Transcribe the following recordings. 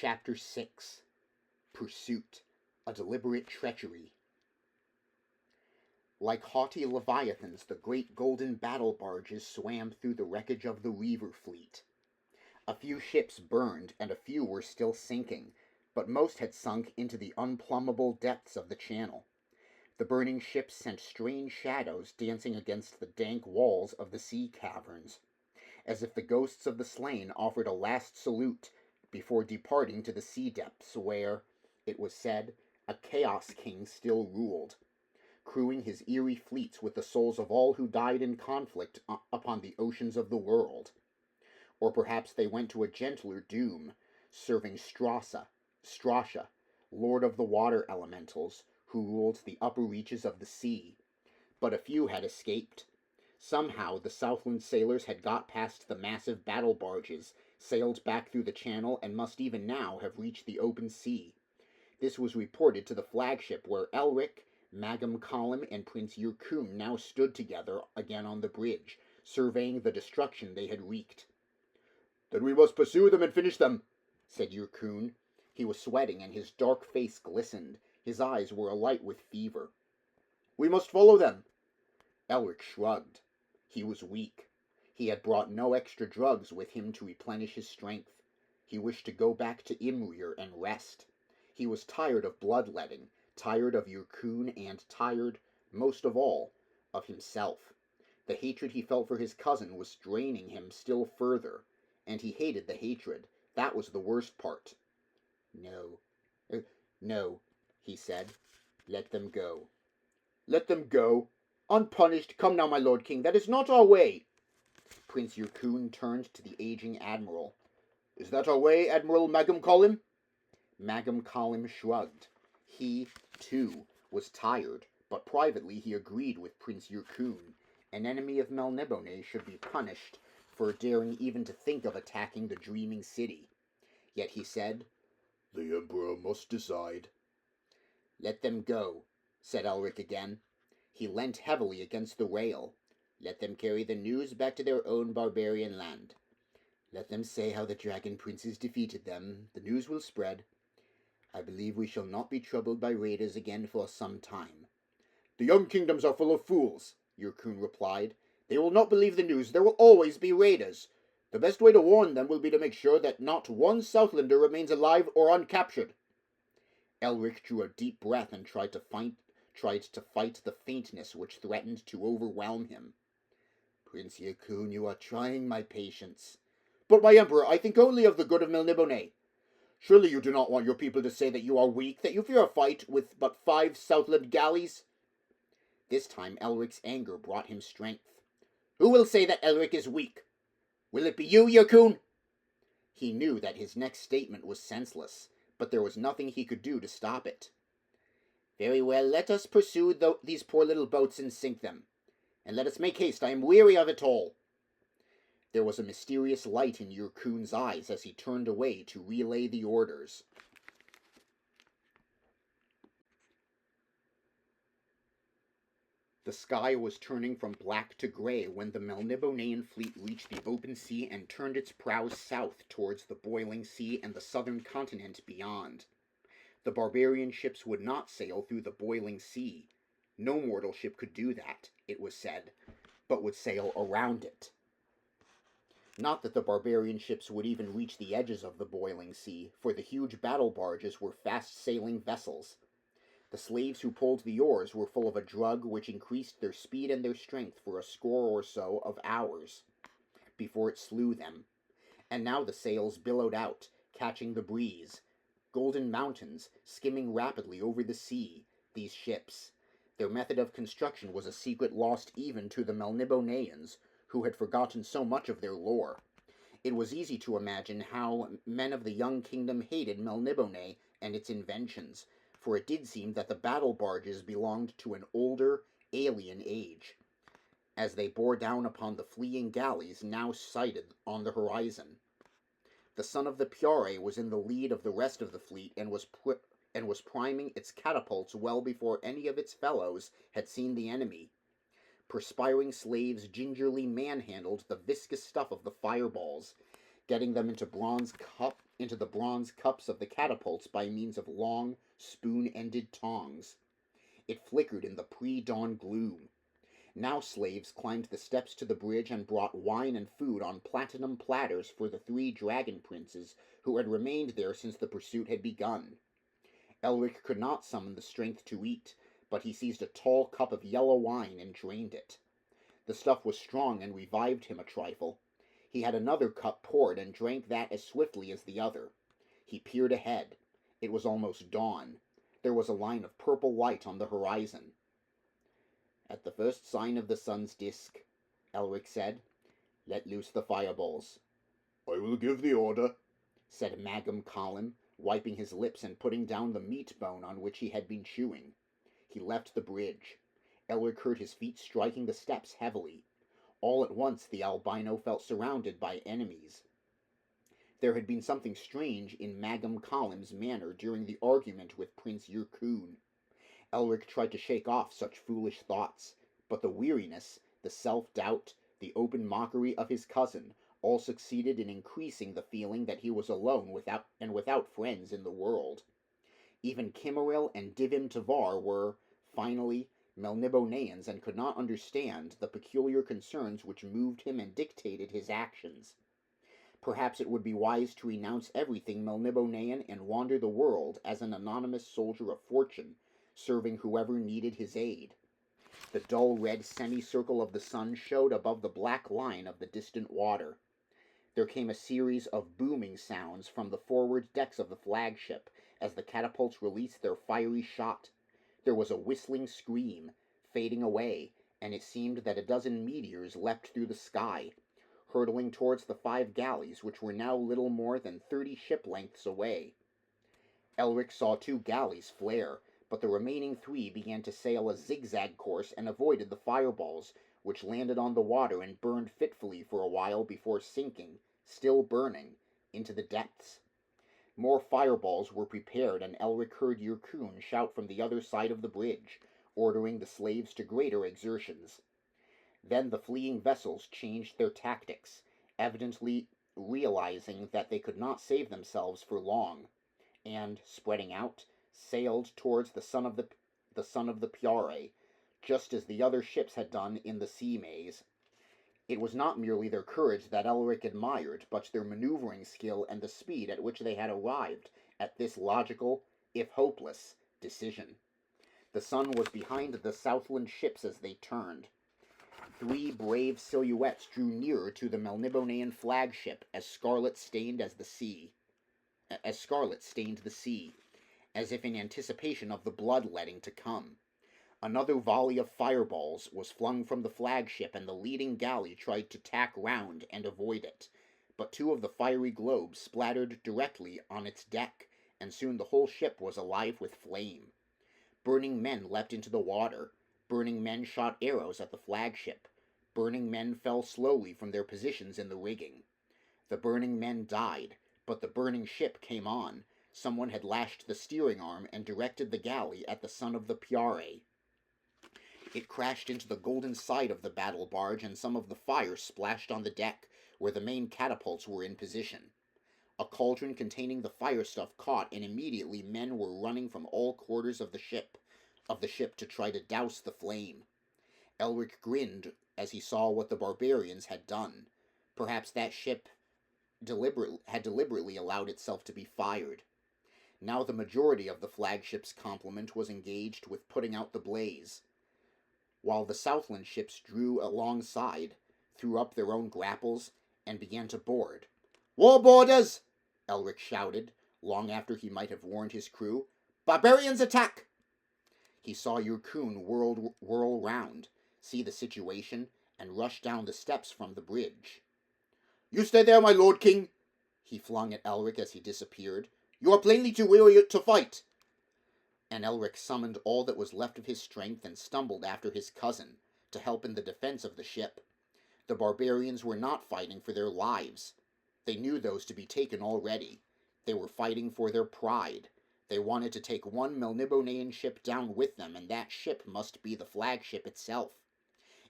Chapter 6 Pursuit, a Deliberate Treachery. Like haughty leviathans, the great golden battle barges swam through the wreckage of the Reaver fleet. A few ships burned, and a few were still sinking, but most had sunk into the unplumbable depths of the channel. The burning ships sent strange shadows dancing against the dank walls of the sea caverns, as if the ghosts of the slain offered a last salute before departing to the sea depths where, it was said, a Chaos King still ruled, crewing his eerie fleets with the souls of all who died in conflict upon the oceans of the world. Or perhaps they went to a gentler doom, serving Strasha, lord of the water elementals, who ruled the upper reaches of the sea. But a few had escaped. Somehow the Southland sailors had got past the massive battle barges, sailed back through the channel, and must even now have reached the open sea. This was reported to the flagship, where Elric, Magam Colum, and Prince Yurkun now stood together again on the bridge, surveying the destruction they had wreaked. "Then we must pursue them and finish them," said Yurkun. He was sweating, and his dark face glistened. His eyes were alight with fever. "We must follow them." Elric shrugged. He was weak. He had brought no extra drugs with him to replenish his strength. He wished to go back to Imrir and rest. He was tired of bloodletting, tired of Yurkun, and tired, most of all, of himself. The hatred he felt for his cousin was draining him still further, and he hated the hatred. That was the worst part. No, he said. "Let them go." "Let them go? Unpunished? Come now, my lord king, that is not our way." Prince Yurkun turned to the aging admiral. "Is that our way, Admiral Magam Colum?" Magam Colum shrugged. He, too, was tired, but privately he agreed with Prince Yurkun. An enemy of Melniboné should be punished for daring even to think of attacking the dreaming city. Yet he said, "The Emperor must decide." "Let them go," said Elric again. He leant heavily against the rail. "Let them carry the news back to their own barbarian land. Let them say how the dragon princes defeated them. The news will spread. I believe we shall not be troubled by raiders again for some time." "The young kingdoms are full of fools," Yurkun replied. "They will not believe the news. There will always be raiders. The best way to warn them will be to make sure that not one Southlander remains alive or uncaptured." Elric drew a deep breath and tried to fight the faintness which threatened to overwhelm him. "Prince Yurkun, you are trying my patience." "But, my emperor, I think only of the good of Melniboné. Surely you do not want your people to say that you are weak, that you fear a fight with but 5 Southland galleys?" This time Elric's anger brought him strength. "Who will say that Elric is weak? Will it be you, Yurkun?" He knew that his next statement was senseless, but there was nothing he could do to stop it. "Very well, let us pursue these poor little boats and sink them. And let us make haste, I am weary of it all." There was a mysterious light in Yurkun's eyes as he turned away to relay the orders. The sky was turning from black to gray when the Melnibonéan fleet reached the open sea and turned its prows south towards the boiling sea and the southern continent beyond. The barbarian ships would not sail through the boiling sea. No mortal ship could do that, it was said, but would sail around it. Not that the barbarian ships would even reach the edges of the boiling sea, for the huge battle barges were fast-sailing vessels. The slaves who pulled the oars were full of a drug which increased their speed and their strength for a score or so of hours, before it slew them. And now the sails billowed out, catching the breeze. Golden mountains, skimming rapidly over the sea, these ships. Their method of construction was a secret lost even to the Melnibonéans, who had forgotten so much of their lore. It was easy to imagine how men of the young kingdom hated Melniboné and its inventions, for it did seem that the battle barges belonged to an older, alien age. As they bore down upon the fleeing galleys now sighted on the horizon, the son of the Piare was in the lead of the rest of the fleet and was priming its catapults well before any of its fellows had seen the enemy. Perspiring slaves gingerly manhandled the viscous stuff of the fireballs, getting them into bronze into the bronze cups of the catapults by means of long, spoon-ended tongs. It flickered in the pre-dawn gloom. Now slaves climbed the steps to the bridge and brought wine and food on platinum platters for the 3 dragon princes who had remained there since the pursuit had begun. Elric could not summon the strength to eat, but he seized a tall cup of yellow wine and drained it. The stuff was strong and revived him a trifle. He had another cup poured and drank that as swiftly as the other. He peered ahead. It was almost dawn. There was a line of purple light on the horizon. "At the first sign of the sun's disk," Elric said, "let loose the fireballs." "I will give the order," said Magum Colum, wiping his lips and putting down the meat bone on which he had been chewing. He left the bridge. Elric heard his feet striking the steps heavily. All at once the albino felt surrounded by enemies. There had been something strange in Magum Colum's manner during the argument with Prince Yurkun. Elric tried to shake off such foolish thoughts, but the weariness, the self-doubt, the open mockery of his cousin all succeeded in increasing the feeling that he was alone without friends in the world. Even Kimaril and Divim Tavar were, finally, Melnibonéans and could not understand the peculiar concerns which moved him and dictated his actions. Perhaps it would be wise to renounce everything Melnibonéan and wander the world as an anonymous soldier of fortune, serving whoever needed his aid. The dull red semicircle of the sun showed above the black line of the distant water. There came a series of booming sounds from the forward decks of the flagship as the catapults released their fiery shot. There was a whistling scream, fading away, and it seemed that a dozen meteors leapt through the sky, hurtling towards the 5 galleys, which were now little more than 30 ship-lengths away. Elric saw 2 galleys flare, but the remaining 3 began to sail a zigzag course and avoided the fireballs, which landed on the water and burned fitfully for a while before sinking, still burning, into the depths. More fireballs were prepared, and Elric heard Yurkun shout from the other side of the bridge, ordering the slaves to greater exertions. Then the fleeing vessels changed their tactics, evidently realizing that they could not save themselves for long, and, spreading out, sailed towards the son of the Piare, just as the other ships had done in the sea maze. It was not merely their courage that Elric admired, but their maneuvering skill and the speed at which they had arrived at this logical, if hopeless, decision. The sun was behind the Southland ships as they turned. 3 brave silhouettes drew nearer to the Melnibonéan flagship as scarlet stained the sea, as if in anticipation of the bloodletting to come. Another volley of fireballs was flung from the flagship, and the leading galley tried to tack round and avoid it, but 2 of the fiery globes splattered directly on its deck, and soon the whole ship was alive with flame. Burning men leapt into the water. Burning men shot arrows at the flagship. Burning men fell slowly from their positions in the rigging. The burning men died, but the burning ship came on. Someone had lashed the steering arm and directed the galley at the son of the Piare. It crashed into the golden side of the battle barge, and some of the fire splashed on the deck, where the main catapults were in position. A cauldron containing the fire stuff caught, and immediately men were running from all quarters of the ship to try to douse the flame. Elric grinned as he saw what the barbarians had done. Perhaps that ship had deliberately allowed itself to be fired. Now the majority of the flagship's complement was engaged with putting out the blaze, while the Southland ships drew alongside, threw up their own grapples, and began to board. "Warboarders!" Elric shouted, long after he might have warned his crew. "Barbarians attack!" He saw Yurkun whirl round, see the situation, and rush down the steps from the bridge. "You stay there, my lord king!" he flung at Elric as he disappeared. "You are plainly too weary to fight!" And Elric summoned all that was left of his strength and stumbled after his cousin, to help in the defense of the ship. The barbarians were not fighting for their lives. They knew those to be taken already. They were fighting for their pride. They wanted to take one Melnibonéan ship down with them, and that ship must be the flagship itself.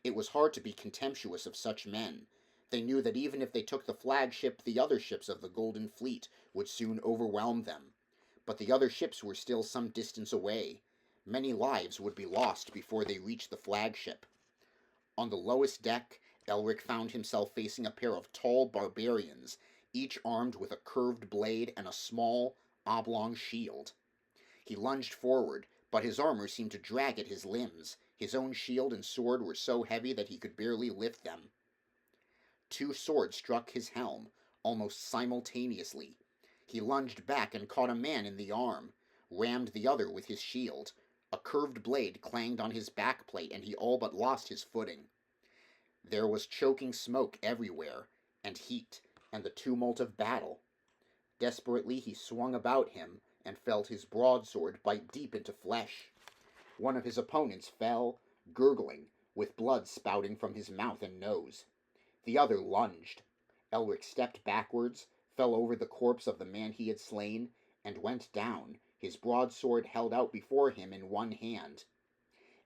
It was hard to be contemptuous of such men. They knew that even if they took the flagship, the other ships of the Golden Fleet would soon overwhelm them. But the other ships were still some distance away. Many lives would be lost before they reached the flagship. On the lowest deck, Elric found himself facing a pair of tall barbarians, each armed with a curved blade and a small, oblong shield. He lunged forward, but his armor seemed to drag at his limbs. His own shield and sword were so heavy that he could barely lift them. 2 swords struck his helm, almost simultaneously. He lunged back and caught a man in the arm, rammed the other with his shield. A curved blade clanged on his backplate, and he all but lost his footing. There was choking smoke everywhere, and heat, and the tumult of battle. Desperately he swung about him, and felt his broadsword bite deep into flesh. One of his opponents fell, gurgling, with blood spouting from his mouth and nose. The other lunged. Elric stepped backwards, fell over the corpse of the man he had slain, and went down, his broadsword held out before him in one hand.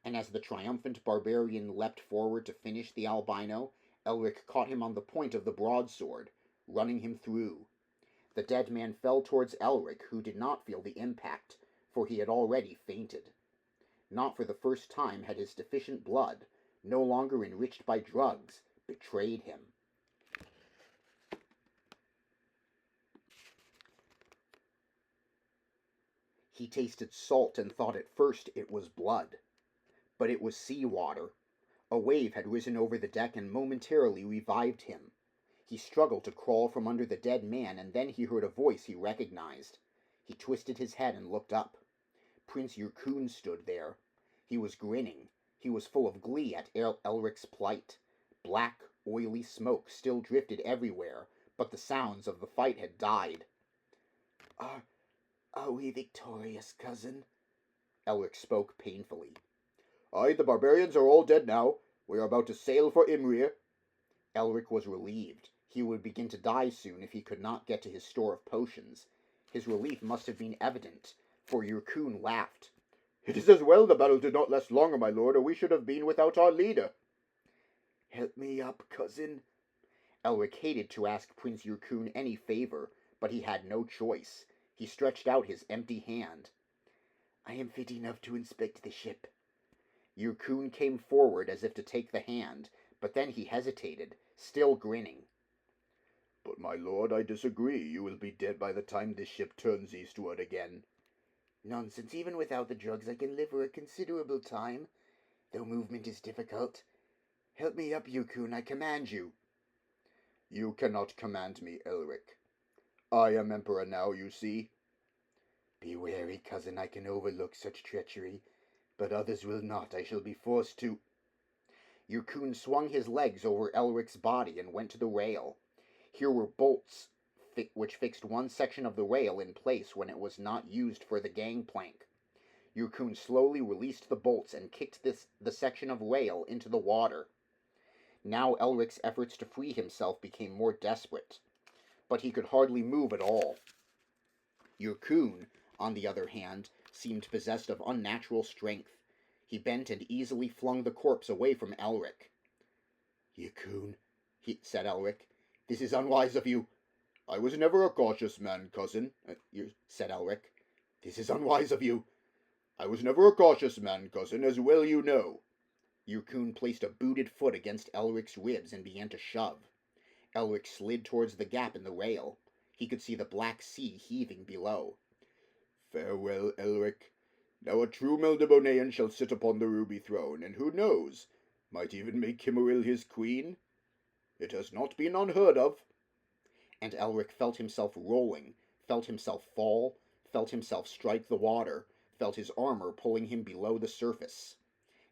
And as the triumphant barbarian leapt forward to finish the albino, Elric caught him on the point of the broadsword, running him through. The dead man fell towards Elric, who did not feel the impact, for he had already fainted. Not for the first time had his deficient blood, no longer enriched by drugs, betrayed him. He tasted salt and thought at first it was blood. But it was sea water. A wave had risen over the deck and momentarily revived him. He struggled to crawl from under the dead man, and then he heard a voice he recognized. He twisted his head and looked up. Prince Yurkun stood there. He was grinning. He was full of glee at Elric's plight. Black, oily smoke still drifted everywhere, but the sounds of the fight had died. Are we victorious, cousin? Elric spoke painfully. Aye, the barbarians are all dead now. We are about to sail for Imrir. Elric was relieved. He would begin to die soon if he could not get to his store of potions. His relief must have been evident, for Yurkun laughed. It is as well the battle did not last longer, my lord, or we should have been without our leader. Help me up, cousin. Elric hated to ask Prince Yurkun any favor, but he had no choice. He stretched out his empty hand. I am fit enough to inspect the ship. Yurkun came forward as if to take the hand, but then he hesitated, still grinning. But, my lord, I disagree. You will be dead by the time this ship turns eastward again. Nonsense. Even without the drugs, I can live for a considerable time, though movement is difficult. Help me up, Yurkun, I command you. You cannot command me, Elric. I am emperor now, you see. Be wary, cousin. I can overlook such treachery, but others will not. I shall be forced to... Yurkun swung his legs over Elric's body and went to the rail. Here were bolts which fixed one section of the rail in place when it was not used for the gangplank. Yurkun slowly released the bolts and kicked the section of rail into the water. Now Elric's efforts to free himself became more desperate, but he could hardly move at all. Yurkun, on the other hand, seemed possessed of unnatural strength. He bent and easily flung the corpse away from Elric. Yurkun, said Elric, this is unwise of you. I was never a cautious man, cousin, said Elric. This is unwise of you. I was never a cautious man, cousin, as well you know. Yurkun placed a booted foot against Elric's ribs and began to shove. Elric slid towards the gap in the rail. He could see the black sea heaving below. Farewell, Elric. Now a true Melnibonéan shall sit upon the ruby throne, and who knows, might even make Cimmeril his queen. It has not been unheard of. And Elric felt himself rolling, felt himself fall, felt himself strike the water, felt his armor pulling him below the surface.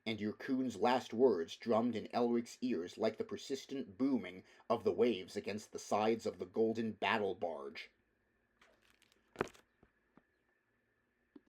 And Yurkun's last words drummed in Elric's ears like the persistent booming of the waves against the sides of the golden battle barge.